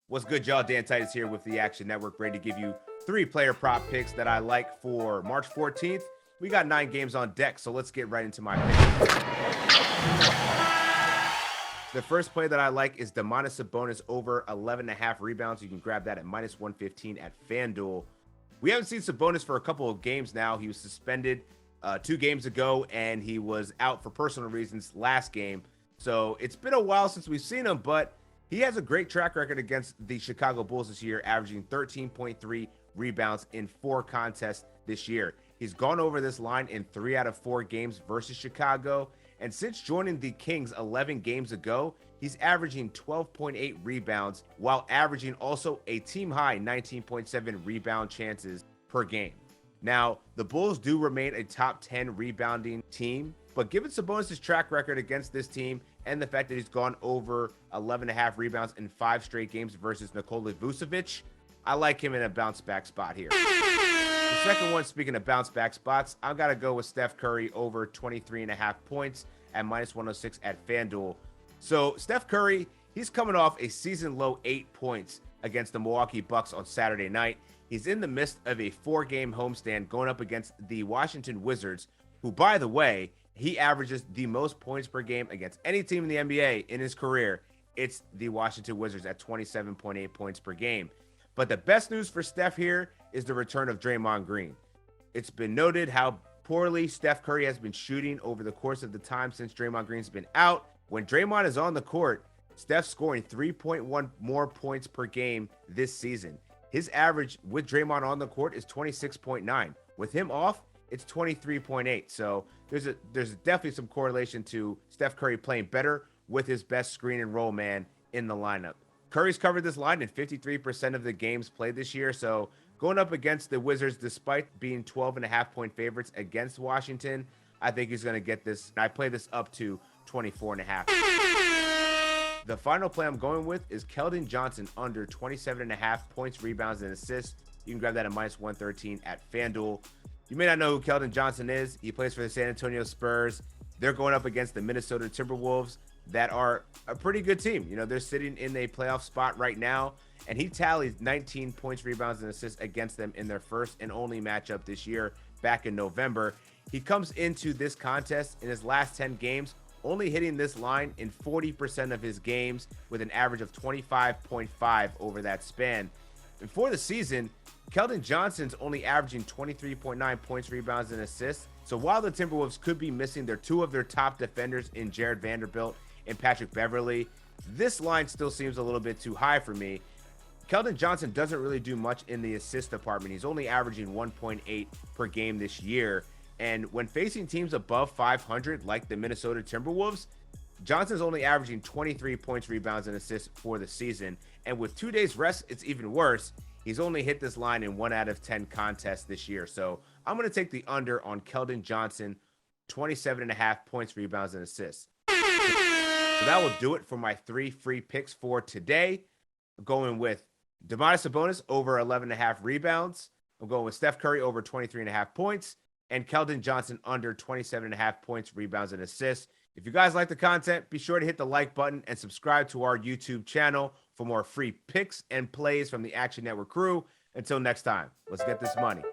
What's good, y'all? Dan Titus here with the Action Network, ready to give you 3 player prop picks that I like for March 14th. We got 9 games on deck, so let's get right into my picks. The first play that I like is Domantas Sabonis over 11.5 rebounds. You can grab that at minus 115 at FanDuel. We haven't seen Sabonis for a couple of games now. He was suspended 2 games ago, and he was out for personal reasons last game. So it's been a while since we've seen him, but he has a great track record against the Chicago Bulls this year, averaging 13.3 rebounds in 4 contests this year. He's gone over this line in 3 out of 4 games versus Chicago. And since joining the Kings 11 games ago, he's averaging 12.8 rebounds while averaging also a team high 19.7 rebound chances per game. Now, the Bulls do remain a top 10 rebounding team, but given Sabonis' track record against this team and the fact that he's gone over 11.5 rebounds in 5 straight games versus Nikola Vucevic, I like him in a bounce back spot here. The second one, speaking of bounce back spots, I've got to go with Steph Curry over 23.5 points at minus 106 at FanDuel. So Steph Curry, he's coming off a season low 8 points against the Milwaukee Bucks on Saturday night. He's in the midst of a 4-game homestand going up against the Washington Wizards, who, by the way, he averages the most points per game against any team in the NBA in his career. It's the Washington Wizards at 27.8 points per game. But the best news for Steph here is the return of Draymond Green. It's been noted how poorly Steph Curry has been shooting over the course of the time since Draymond Green's been out. When Draymond is on the court, Steph's scoring 3.1 more points per game this season. His average with Draymond on the court is 26.9. With him off, it's 23.8. So there's definitely some correlation to Steph Curry playing better with his best screen and roll man in the lineup. Curry's covered this line in 53% of the games played this year. So going up against the Wizards, despite being 12.5 point favorites against Washington, I think he's going to get this. I play this up to 24.5. The final play I'm going with is Keldon Johnson under 27.5 points, rebounds, and assists. You can grab that at minus 113 at FanDuel. You may not know who Keldon Johnson is. He plays for the San Antonio Spurs. They're going up against the Minnesota Timberwolves that are a pretty good team. You know, they're sitting in a playoff spot right now, and he tallied 19 points, rebounds, and assists against them in their first and only matchup this year back in November. He comes into this contest in his last 10 games, only hitting this line in 40% of his games with an average of 25.5 over that span. And for the season, Keldon Johnson's only averaging 23.9 points, rebounds, and assists. So while the Timberwolves could be missing 2 of their top defenders in Jared Vanderbilt and Patrick Beverley, this line still seems a little bit too high for me. Keldon Johnson doesn't really do much in the assist department. He's only averaging 1.8 per game this year. And when facing teams above 500 like the Minnesota Timberwolves, Johnson's only averaging 23 points, rebounds, and assists for the season. And with 2 days rest, it's even worse. He's only hit this line in 1 out of 10 contests this year. So I'm going to take the under on Keldon Johnson, 27.5 points, rebounds, and assists. So that will do it for my 3 free picks for today. I'm going with Domantas Sabonis over 11.5 rebounds. I'm going with Steph Curry over 23.5 points. And Keldon Johnson under 27.5 points, rebounds, and assists. If you guys like the content, be sure to hit the like button and subscribe to our YouTube channel for more free picks and plays from the Action Network crew. Until next time, let's get this money.